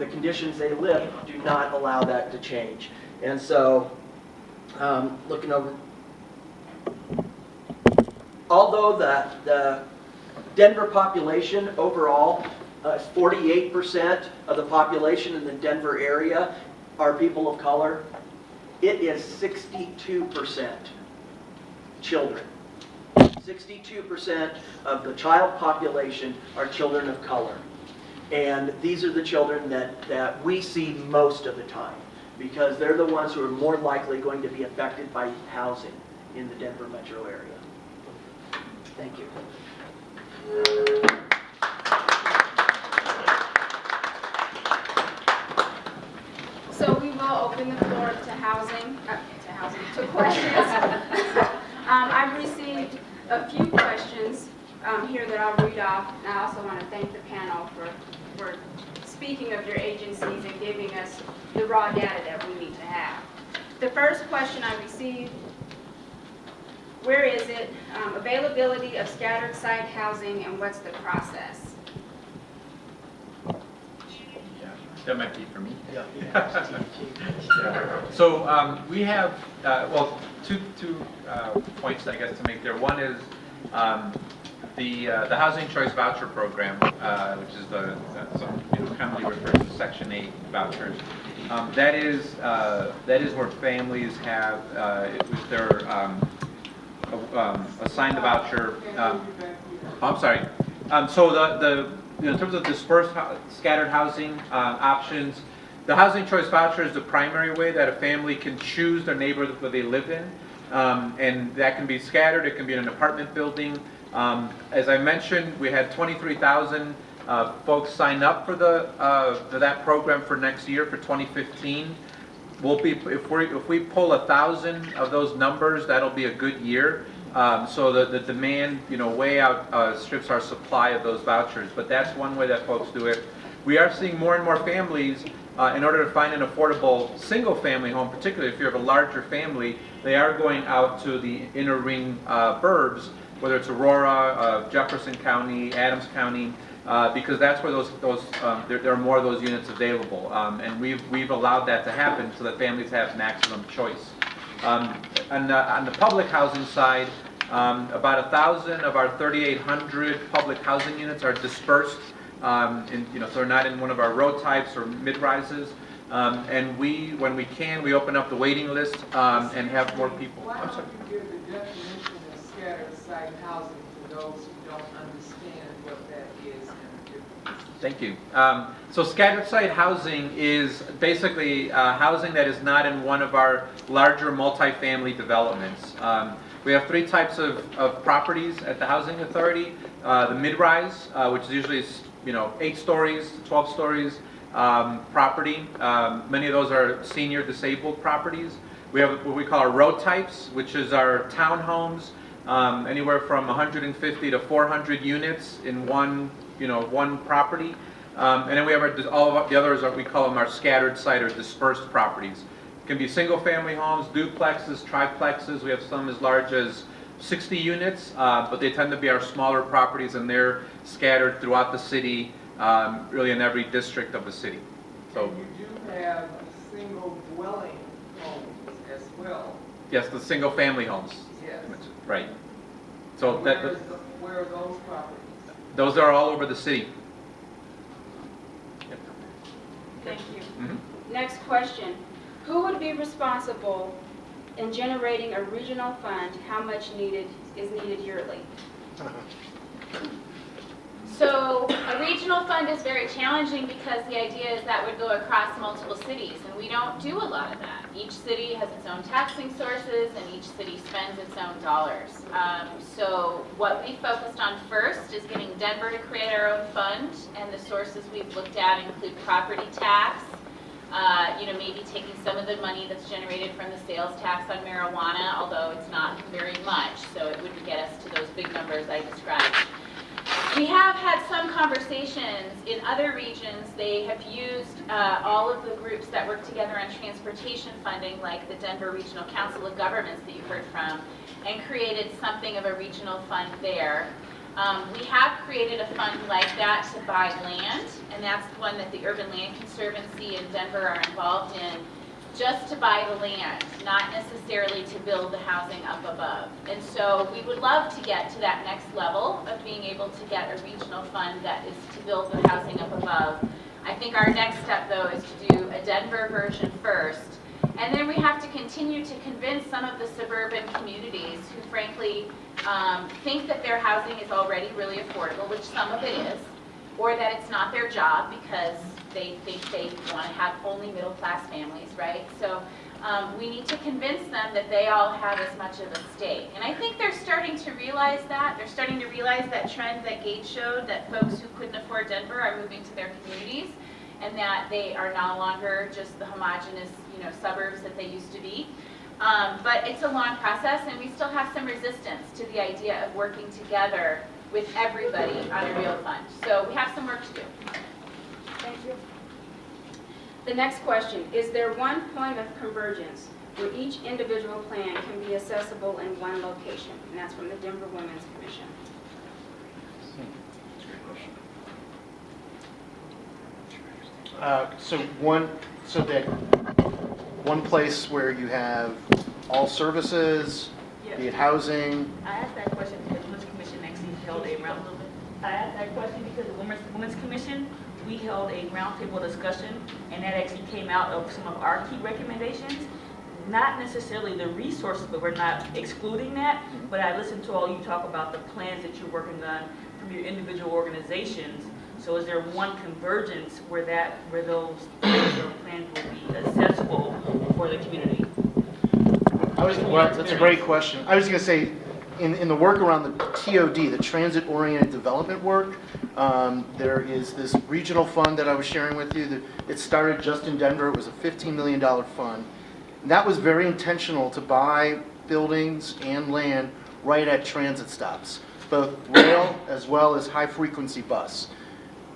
the conditions they live do not allow that to change. And so, looking over, although the Denver population overall, 48% of the population in the Denver area are people of color, it is 62% children. 62% of the child population are children of color. And these are the children that we see most of the time, because they're the ones who are more likely going to be affected by housing in the Denver metro area. Thank you. So we will open the floor to questions. I've received a few questions here that I'll read off, and I also want to thank the panel for speaking of your agencies and giving us the raw data that we need to have. The first question I received: where is it? Availability of scattered site housing, and what's the process? That might be for me. Yeah. Yeah. So we have, well, two points I guess to make there. One is the Housing Choice Voucher Program, which is the commonly referred to as Section 8 vouchers. That is where families have, if they're assigned a voucher. I'm sorry. So in terms of dispersed scattered housing options, the Housing Choice Voucher is the primary way that a family can choose their neighborhood that they live in, and that can be scattered. It can be in an apartment building. As I mentioned, we had 23,000 folks sign up for that program for next year, for 2015. If we pull 1,000 of those numbers, that'll be a good year. So the demand, way outstrips our supply of those vouchers. But that's one way that folks do it. We are seeing more and more families, in order to find an affordable single-family home, particularly if you have a larger family, they are going out to the inner ring burbs, whether it's Aurora, Jefferson County, Adams County, because that's where there are more of those units available. And we've allowed that to happen so that families have maximum choice. On the public housing side, about 1,000 of our 3,800 public housing units are dispersed, so they're not in one of our road types or mid-rises. And when we can, we open up the waiting list and have more people. Why don't you give the definition of scattered site housing to those who don't understand what that is and the difference? Thank you. So scattered site housing is basically housing that is not in one of our larger multifamily developments. We have three types of properties at the Housing Authority. The mid-rise, which is usually 8 stories to 12 stories property. Many of those are senior disabled properties. We have what we call our road types, which is our townhomes, anywhere from 150 to 400 units in one property. And then we have all of the others, we call them our scattered site or dispersed properties. It can be single family homes, duplexes, triplexes. We have some as large as 60 units, but they tend to be our smaller properties, and they're scattered throughout the city, really in every district of the city. So and you do have single dwelling homes as well. yes, the single family homes. Yes. Right. So Where are those properties? those are all over the city. Yep. Thank you. Mm-hmm. Next question: who would be responsible in generating a regional fund? How much is needed yearly? So a regional fund is very challenging because the idea is that would go across multiple cities, and we don't do a lot of that. Each city has its own taxing sources, and each city spends its own dollars. So what we focused on first is getting Denver to create our own fund, and the sources we've looked at include property tax, maybe taking some of the money that's generated from the sales tax on marijuana, although it's not very much, so it wouldn't get us to those big numbers I described. We have had some conversations in other regions. They have used all of the groups that work together on transportation funding, like the Denver Regional Council of Governments that you heard from, and created something of a regional fund there. We have created a fund like that to buy land, and that's one that the Urban Land Conservancy in Denver are involved in, just to buy the land, not necessarily to build the housing up above. And so we would love to get to that next level of being able to get a regional fund that is to build the housing up above. I think our next step, though, is to do a Denver version first. And then we have to continue to convince some of the suburban communities who frankly think that their housing is already really affordable, which some of it is, or that it's not their job because they think they want to have only middle-class families, right? So we need to convince them that they all have as much of a stake. And I think they're starting to realize that. They're starting to realize that trend that Gage showed, that folks who couldn't afford Denver are moving to their communities, and that they are no longer just the homogeneous, suburbs that they used to be. But it's a long process, and we still have some resistance to the idea of working together with everybody on a real fund. So we have some work to do. Thank you. The next question, is there one point of convergence where each individual plan can be accessible in one location? And that's from the Denver Women's Commission. So that one place where you have all services, be it housing. I asked that question because the Women's Commission actually held a round. I asked that question because the Women's Commission, we held a roundtable discussion, and that actually came out of some of our key recommendations. Not necessarily the resources, but we're not excluding that. But I listened to all you talk about the plans that you're working on from your individual organizations. So is there one convergence where those plans will be accessible for the community? That's a great question. I was going to say, in the work around the TOD, the Transit-Oriented Development work, there is this regional fund that I was sharing with you. It started just in Denver. It was a $15 million fund. And that was very intentional to buy buildings and land right at transit stops, both rail as well as high-frequency bus.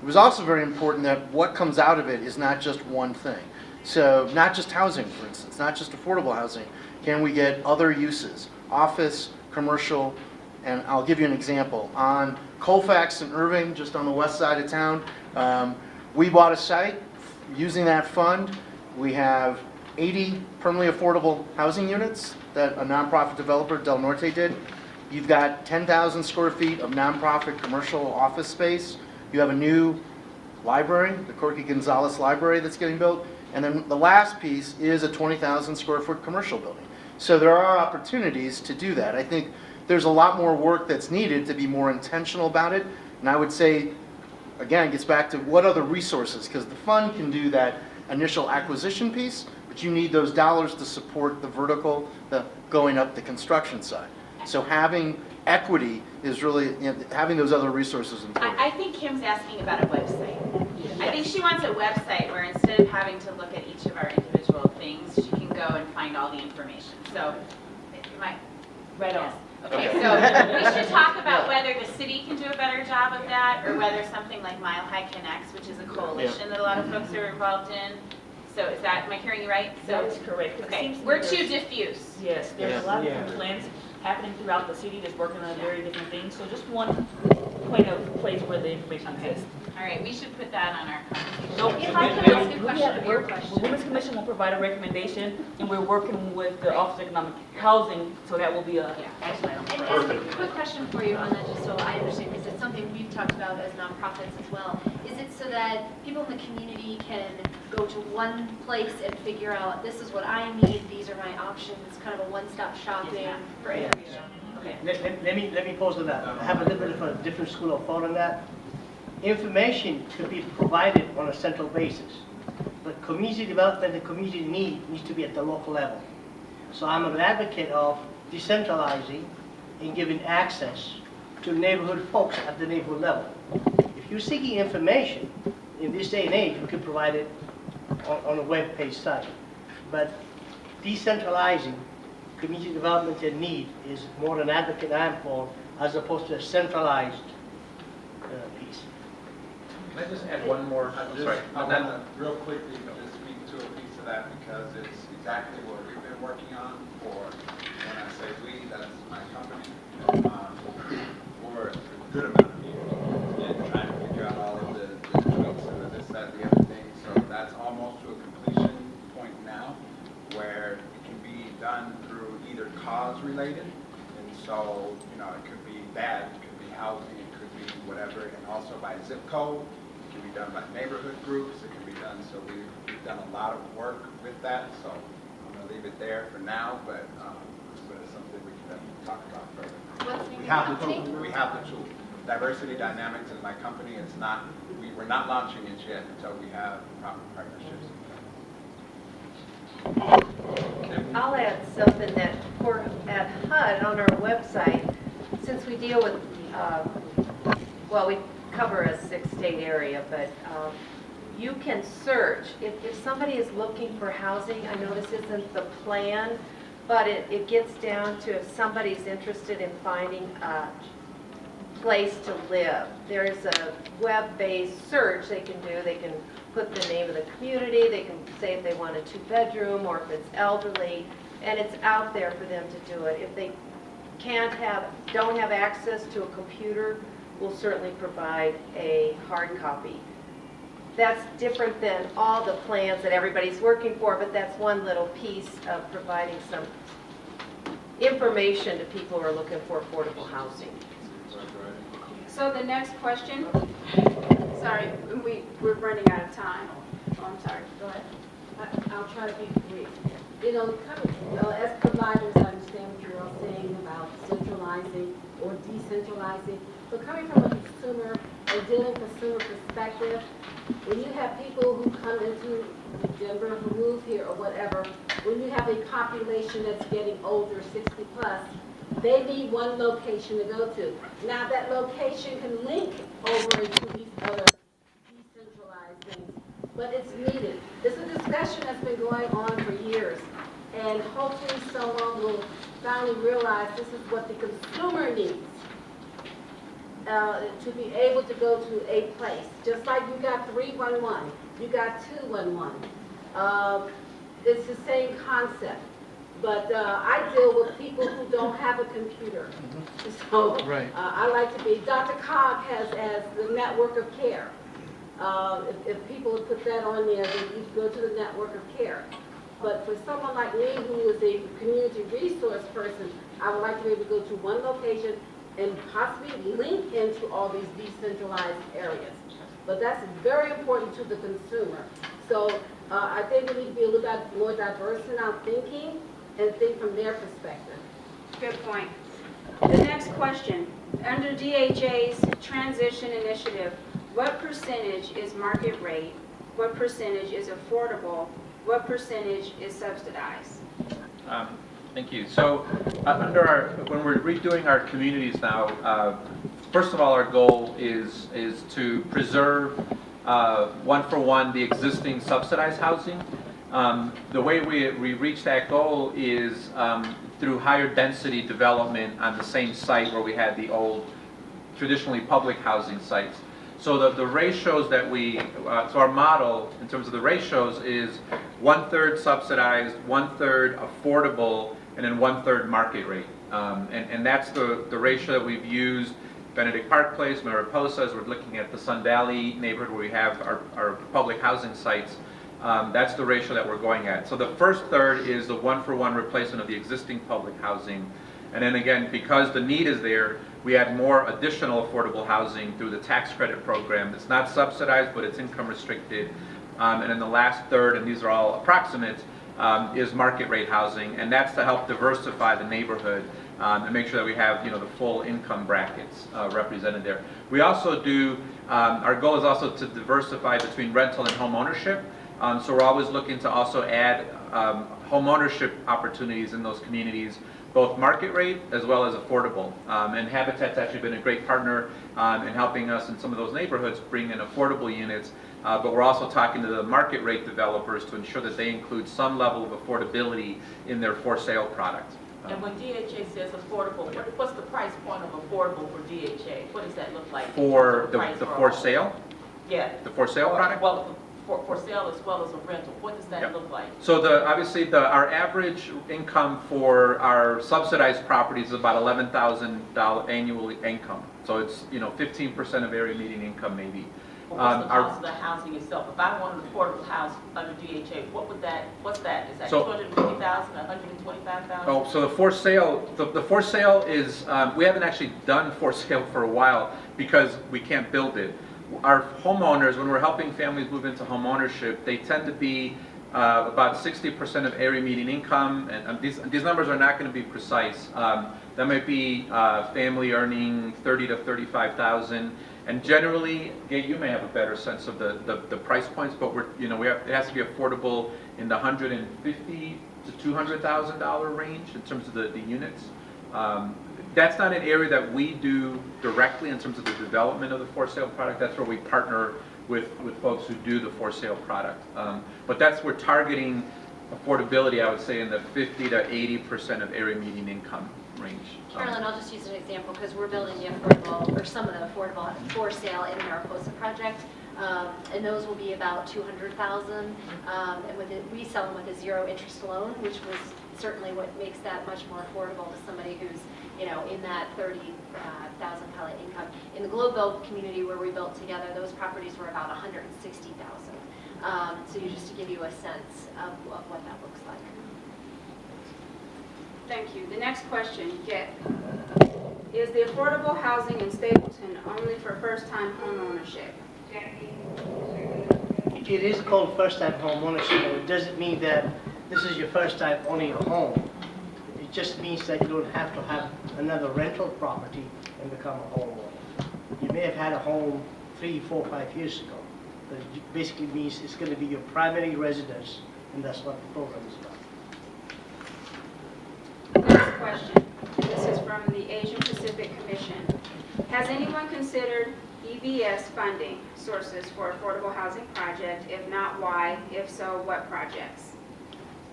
It was also very important that what comes out of it is not just one thing. So not just housing, for instance, not just affordable housing. Can we get other uses? Office, commercial, and I'll give you an example. On Colfax and Irving, just on the west side of town, we bought a site using that fund. We have 80 permanently affordable housing units that a nonprofit developer, Del Norte, did. You've got 10,000 square feet of nonprofit commercial office space. You have a new library, the Corky Gonzalez Library that's getting built. And then the last piece is a 20,000 square foot commercial building. So there are opportunities to do that. I think there's a lot more work that's needed to be more intentional about it. And I would say, again, it gets back to what other resources, because the fund can do that initial acquisition piece, but you need those dollars to support the vertical, the going up the construction side. So having equity is really, having those other resources in place. I think Kim's asking about a website. I think she wants a website where instead of having to look at each of our individual things, she can go and find all the information. So, am I? Right on. Yes. Okay, so we should talk about whether the city can do a better job of that, or whether something like Mile High Connects, which is a coalition that a lot of folks are involved in. So is that, am I hearing you right? That is correct. It Okay, seems to we're me too there's- diffuse. Yes, there's a lot of different plans happening throughout the city that's working on very different things. So just one point of place where the information exists. All right, we should put that on our conversation. So If I can ask a we question have of your work- question. The Women's Commission will provide a recommendation, and we're working with the Office of Economic Housing, so that will be a action item. And a quick question for you on that, just so I understand, because it's something we've talked about as nonprofits as well. Is it so that people in the community can go to one place and figure out, this is what I need, these are my options, kind of a one-stop shopping for everything? Okay. Let me pose on that. I have a little bit of a different school of thought on that. Information could be provided on a central basis, but community development and community need needs to be at the local level. So I'm an advocate of decentralizing and giving access to neighborhood folks at the neighborhood level. If you're seeking information, in this day and age, we can provide it on a web-based site. But decentralizing community development and need is more an advocate I am for, as opposed to a centralized piece. Can I just add one more? I'm sorry. I want to real quickly just speak to a piece of that because it's exactly what we've been working on for, when I say we, that's my company, for good amount of meetings and trying to figure out all of the tweaks and the this, that, the other thing. So that's almost to a completion point now, where it can be done through either cause related, and so, you know, it could be that, it could be housing, it could be whatever, and also by zip code. It can be done by neighborhood groups, it can be done, so we've done a lot of work with that, so I'm gonna leave it there for now, but it's something we can definitely talk about further. What's the We have the company? tool, we have the tool. Diversity Dynamics is my company, it's not, we're not launching it yet until we have proper partnerships. I'll add something that for at HUD on our website, since we deal with, well, we cover a 6-state area, but you can search. If somebody is looking for housing, I know this isn't the plan, but it gets down to if somebody's interested in finding a place to live. There's a web-based search they can do. They can put the name of the community, they can say if they want a 2-bedroom or if it's elderly, and it's out there for them to do it. If they don't have access to a computer, we'll certainly provide a hard copy. That's different than all the plans that everybody's working for, but that's one little piece of providing some information to people who are looking for affordable housing. So the next question, sorry, we're running out of time. Oh, I'm sorry, go ahead. I'll try to be brief. You know, as providers, I understand what you're all saying about centralizing or decentralizing. But coming from a consumer and dealing consumer perspective, when you have people who come into Denver, who move here or whatever, when you have a population that's getting older, 60 plus, they need one location to go to. Now that location can link over into these other decentralized things, but it's needed. It's a discussion that's been going on for years, and hopefully someone will finally realize this is what the consumer needs. To be able to go to a place, just like you got 311, you got 211. It's the same concept. But I deal with people who don't have a computer. So Right. I like to be, Dr. Cog has as the network of care. If people would put that on there, then you go to the network of care. But for someone like me who is a community resource person, I would like to be able to go to one location and possibly link into all these decentralized areas. But that's very important to the consumer. So I think we need to be a little bit more diverse in our thinking and think from their perspective. Good point. The next question, under DHA's transition initiative, what percentage is market rate? What percentage is affordable? What percentage is subsidized? Thank you. So when we're redoing our communities now, first of all, our goal is to preserve one-for-one the existing subsidized housing. The way we reach that goal is through higher density development on the same site where we had the old traditionally public housing sites. So the ratios that so our model in terms of the ratios is 1/3 subsidized, 1/3 affordable, and then 1/3 market rate. And that's the ratio that we've used. Benedict Park Place, Mariposa, as we're looking at the Sun Valley neighborhood where we have our public housing sites. That's the ratio that we're going at. So the first third is the 1-for-1 replacement of the existing public housing. And then again, because the need is there, we add more additional affordable housing through the tax credit program. It's not subsidized, but it's income restricted. And then the last third, and these are all approximate, is market rate housing. And that's to help diversify the neighborhood and make sure that we have the full income brackets represented there. We also do, our goal is also to diversify between rental and home ownership. So we're always looking to also add home ownership opportunities in those communities, both market rate as well as affordable. And Habitat's actually been a great partner in helping us in some of those neighborhoods bring in affordable units. But we're also talking to the market rate developers to ensure that they include some level of affordability in their for sale product. And when DHA says affordable, what's the price point of affordable for DHA? What does that look like? For the price for all? sale? Yeah. The for sale product? Well, for sale as well as a rental? What does that Yep. look like? So obviously our average income for our subsidized properties is about $11,000 annual income. So it's, 15% of area median income maybe. Or what's the cost of the housing itself? If I wanted a affordable house under DHA, what's that? Is that So- 250,000, 125,000? Oh, so the for sale, the for sale is, we haven't actually done for sale for a while because we can't build it. Our homeowners, when we're helping families move into home ownership, they tend to be about 60% of area median income, and these numbers are not going to be precise. That might be family earning 30 to 35,000, and generally, Gabe, you may have a better sense of the price points, but it has to be affordable in the $150,000 to $200,000 range in terms of the units. That's not an area that we do directly in terms of the development of the for sale product. That's where we partner with folks who do the for sale product. But we're targeting affordability, I would say, in the 50 to 80% of area median income range. Carolyn, I'll just use an example because we're building the affordable, or some of the affordable for sale in the Mariposa project. And those will be about $200,000. And we sell them with a zero interest loan, which was certainly what makes that much more affordable to somebody who's, in that $30,000 income. In the Globeville community where we built together, those properties were about $160,000. So just to give you a sense of what that looks like. Thank you. The next question, is the affordable housing in Stapleton only for first-time home ownership? It is called first-time home ownership, but it doesn't mean that this is your first time owning a home. It just means that you don't have to have another rental property and become a homeowner. You may have had a home 3, 4, 5 years ago, but it basically means it's going to be your primary residence, and that's what the program is about. Next question. This is from the Asian Pacific Commission. Has anyone considered EBS funding sources for affordable housing project? If not, why? If so, what projects?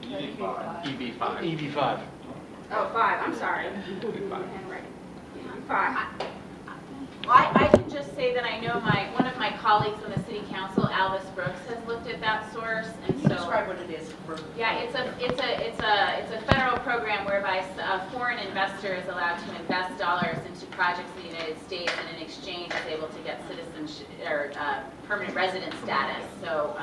EB5. EB5. Oh, 5, I'm sorry. Handwriting. 5. I can just say that I know one of my colleagues on the city council, Alvis Brooks, has looked at that source, and Can you so. describe what it is? Yeah, it's a federal program whereby a foreign investor is allowed to invest dollars into projects in the United States, and in exchange is able to get citizenship or permanent resident status. So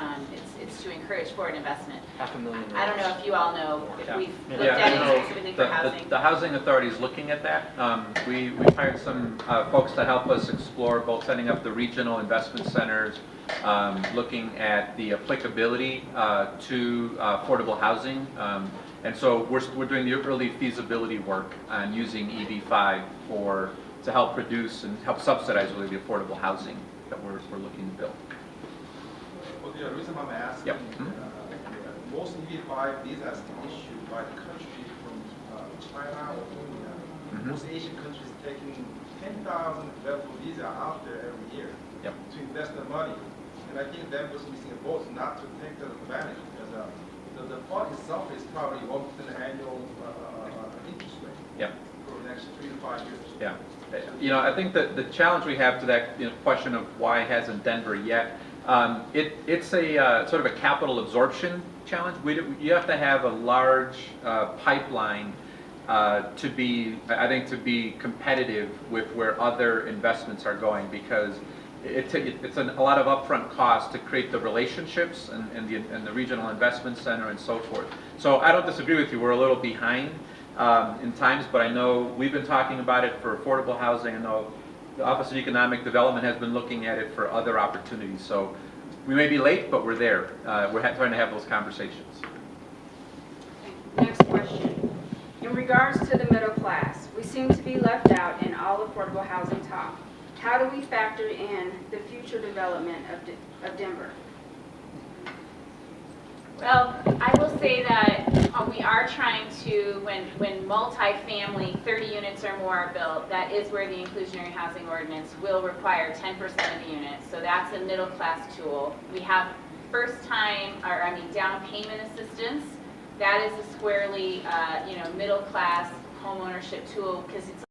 it's to encourage foreign investment. $500,000. I don't know if you all know if we've looked Yeah, at I it know specifically for housing. the Housing Authority is looking at that. We hired some folks to help us explore both setting up the regional investment centers, looking at the applicability to affordable housing. And so we're doing the early feasibility work on using EB5 to help produce and help subsidize really the affordable housing that we're looking to build. Well, the reason I'm asking, Yep. Most EB5 visas issued by the country from China or India. Most Asian countries taking 10,000 available visa out there every year to invest their money. And I think that was missing a boat not to take that advantage because the fund itself is probably 1% annual interest rate for the next 3 to 5 years. Yeah. I think that the challenge we have to that question of why hasn't Denver yet, it's a sort of a capital absorption challenge. You have to have a large pipeline to be competitive with where other investments are going, because it's a lot of upfront cost to create the relationships and the regional investment center and so forth. So I don't disagree with you. We're a little behind in times, but I know we've been talking about it for affordable housing. I know the Office of Economic Development has been looking at it for other opportunities. So we may be late, but we're there. We're trying to have those conversations. Next question. In regards to the middle class, we seem to be left out in all affordable housing talk. How do we factor in the future development of Denver? Well, I will say that we are trying to, when multifamily, 30 units or more are built, that is where the inclusionary housing ordinance will require 10% of the units. So that's a middle class tool. We have down payment assistance. That is a squarely, middle class home ownership tool because it's